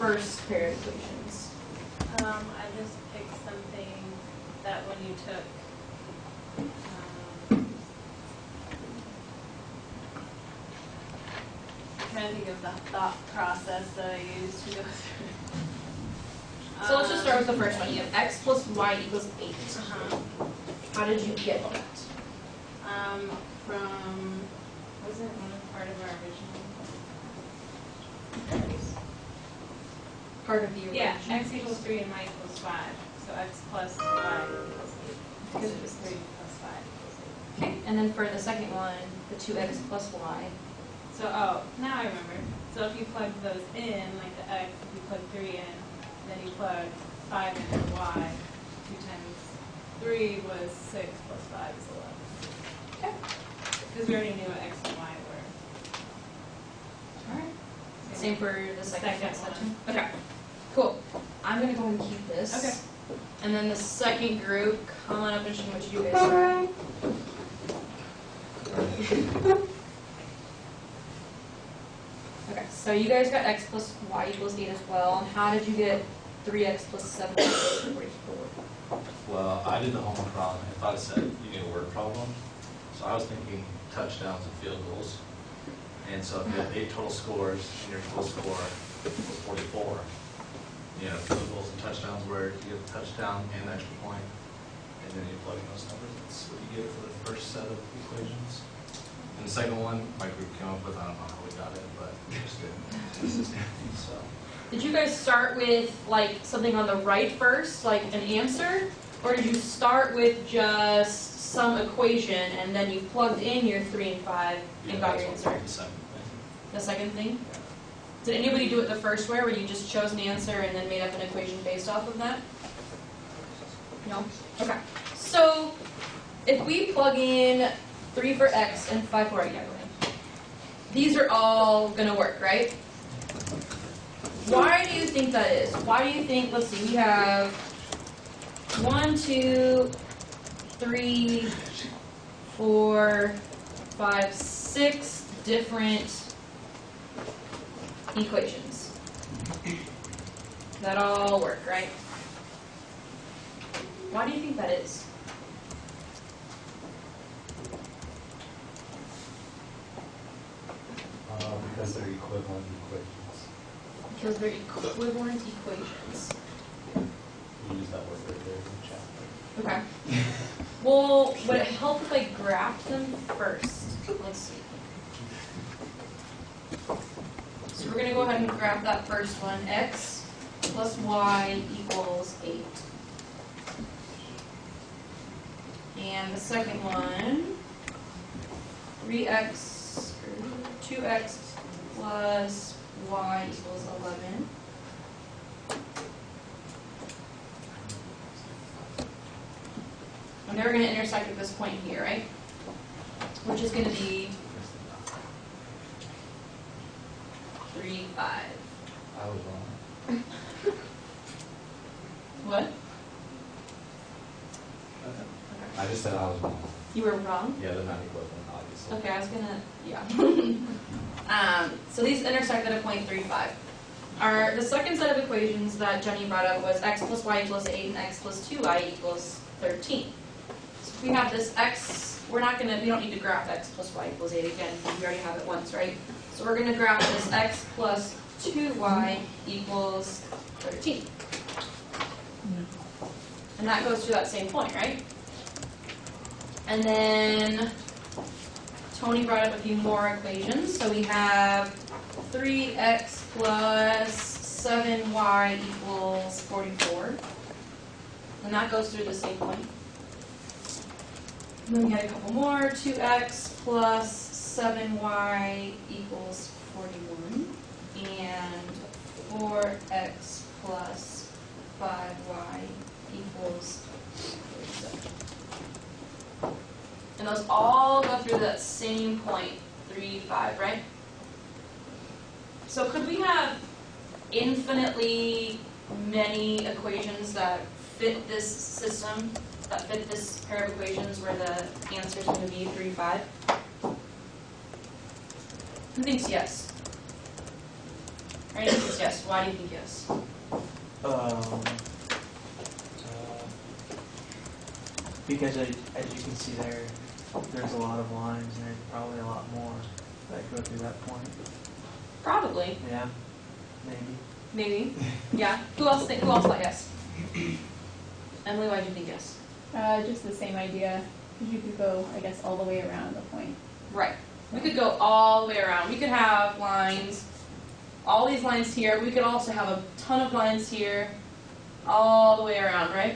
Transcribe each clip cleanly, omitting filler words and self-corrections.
first pair of equations? I just picked something that when you took, I'm trying to think of the thought process that I used to go through. So let's just start with the first one. You have x plus y equals 8. How did you get that? From, wasn't one part of our original? Part of the original. Yeah, x equals 3 and y equals 5. So x plus y equals 8. Because it was 3 plus 5 equals 8. Okay, and then for the second one, the 2x plus y. So, now I remember. So if you plug those in, like the x, if you plug 3 in, then you plug 5 in for y, 2 times 3 was 6 plus 5 is 11. Okay. Because we already knew what x and y were. Alright. Same for the second one. section? Okay, cool. I'm going to go ahead and keep this. Okay. And then the second group, come on up and show me what you guys are. Okay, so you guys got x plus y equals 8 as well. And how did you get 3x plus 7 equals 44? Well, I did the homework wrong. I thought it said you need a word problem. So I was thinking touchdowns and field goals. And so if you have 8 total scores and your total score was 44, you know, field goals and touchdowns where you get the touchdown and the extra point, and then you plug in those numbers. That's what you get for the first set of equations. And the second one, my group came up with, I don't know how we got it, but we just did. So. Did you guys start with like something on the right first, like an answer? Or did you start with just some equation and then you plugged in your 3 and 5 and got your answer? The second thing. The second thing? Did anybody do it the first way where you just chose an answer and then made up an equation based off of that? No? Okay. So if we plug in 3 for x and 5 for y, yeah, go ahead. These are all going to work, right? Why do you think that is? Why do you think, let's see, we have 1, 2, 3, 4, 5, 6 different equations that all work, right? Why do you think that is? Because they're equivalent equations. Because they're equivalent equations. You use that word right there in the chapter. Okay. Well, would it help if I graphed them first? Let's see. So we're going to go ahead and graph that first one. X plus y equals 8. And the second one, 2x plus y equals 11. And they're going to intersect at this point here, right? Which is going to be 3, 5. I was wrong. What? I just said I was wrong. You were wrong? Yeah, they're not equivalent, obviously. Okay, I was going to, yeah. So these intersect at a point 3, 5. The second set of equations that Jenny brought up was x plus y equals 8 and x plus 2y equals 13. So if we have this x, we don't need to graph x plus y equals 8 again, because we already have it once, right? So we're going to graph this x plus 2y equals 13. And that goes to that same point, right? And then Tony brought up a few more equations. So we have 3x plus 7y equals 44. And that goes through the same point. And then we had a couple more. 2x plus 7y equals 41. And 4x plus 5y equals 47. And those all go through that same point, 3, 5, right? So could we have infinitely many equations that fit this system, that fit this pair of equations where the answer is going to be 3, 5? Who thinks yes? I think it's yes. Why do you think yes? Because as you can see there, there's a lot of lines and there's probably a lot more that go through that point. Probably. Yeah, maybe. Maybe. Yeah. Who else thought yes? Emily, why do you think yes? Just the same idea, because you could go, I guess, all the way around the point. Right. We could go all the way around. We could have lines, all these lines here. We could also have a ton of lines here, all the way around, right?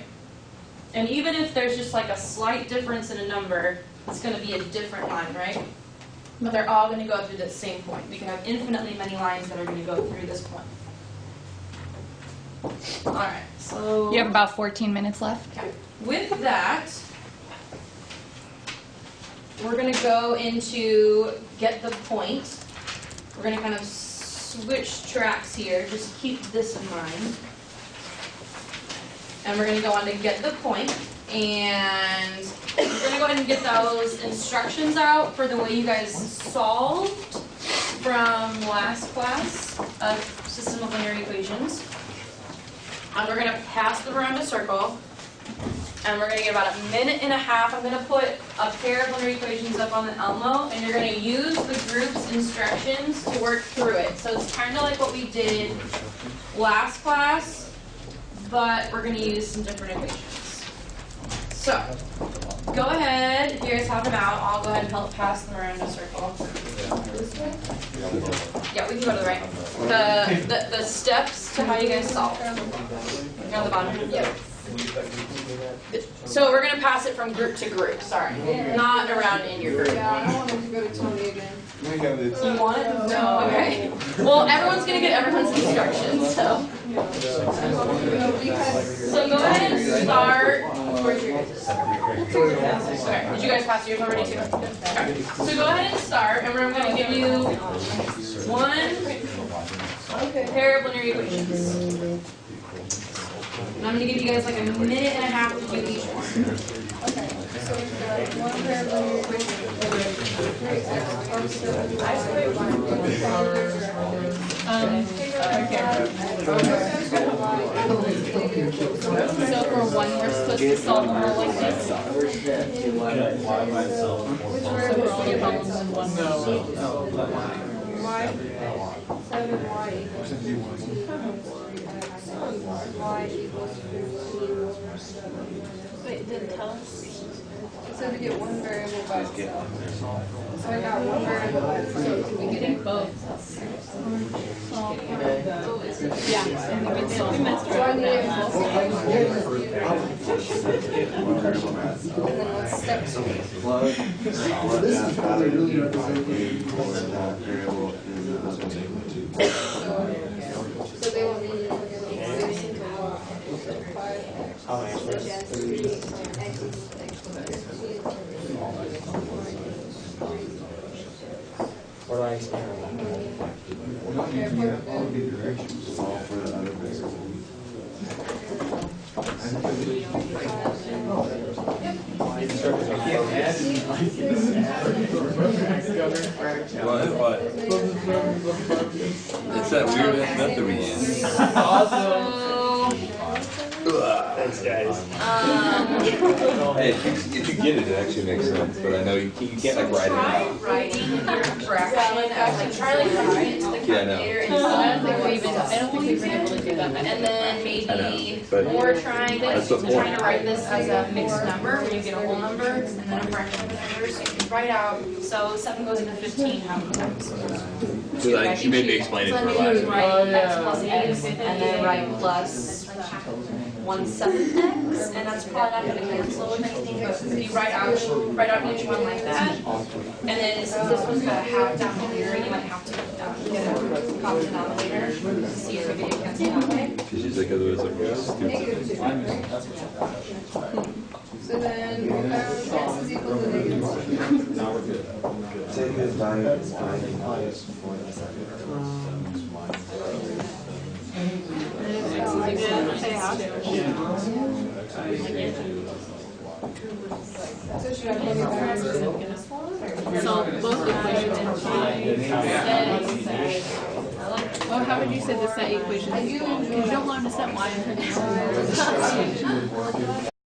And even if there's just like a slight difference in a number, it's going to be a different line, right? But they're all going to go through the same point. We can have infinitely many lines that are going to go through this point. All right, so You have about 14 minutes left. okay. With that, we're going to go into get the point. We're going to kind of switch tracks here. Just keep this in mind. And we're going to go on to get the point. And we're going to go ahead and get those instructions out for the way you guys solved from last class of system of linear equations. And we're going to pass them around a circle. And we're going to get about a minute and a half. I'm going to put a pair of linear equations up on the Elmo, and you're going to use the group's instructions to work through it. So it's kind of like what we did last class, but we're going to use some different equations. So go ahead, if you guys have them out, I'll go ahead and help pass them around in a circle. Yeah, we can go to the right. The steps to how you guys solve. You're on the bottom? Yep. So we're going to pass it from group to group, sorry. Not around in your group. Yeah, I wanted to go to Tony again. You want it? No. Okay. Well, everyone's going to get everyone's instructions, so. So go ahead and start. Where's your guys'? Okay. Did you guys pass yours already too? Okay. So go ahead and start, and we're going to give you one pair of linear equations. And I'm going to give you guys like a minute and a half to do each one. Okay, so we've got one pair of linear equations. So for one, we're supposed to solve them all like this. Y by itself. So for all your problems in one. Y, 7y equals 2. Y equals 15. Wait, it didn't tell us. It said to get one variable by itself. So I got one variable by itself. So we Getting get both. Yeah, we messed So I around need with it that. and then what's step 2? This is probably really representative of that variable So they want me to look at 6 into 5x, which is 3 x equals x plus 15. Where do I stand? all for the other variable. What? It's that weird ass method we use. Thanks, guys. Hey, if you get it, it actually makes sense, but I know you can't like write it out. Writing your fraction, like try like writing it to the Yeah, I know. calculator and I don't think we've been able to do that. And then maybe, but or trying that's to the point. write this as a mixed number, where you get a whole number, and then a fraction of a number, so you can write out, so 7 goes into 15, how many times? So like, she made me explain it So for then a maybe you while. write x plus x, and then write plus 1/7 x, and that's probably not going to cancel with anything, but if you write out each one like that, and then since this one's got a half down here, you might have to get a common denominator to see if it cancels that way. She's like, otherwise like, we're stupid. Negative 2, right? So then we found x is equal to negative 1. Now we're good. Take this by So should I plug it back? So both equations imply that Or how would you say the set equation? Because you don't want to set y and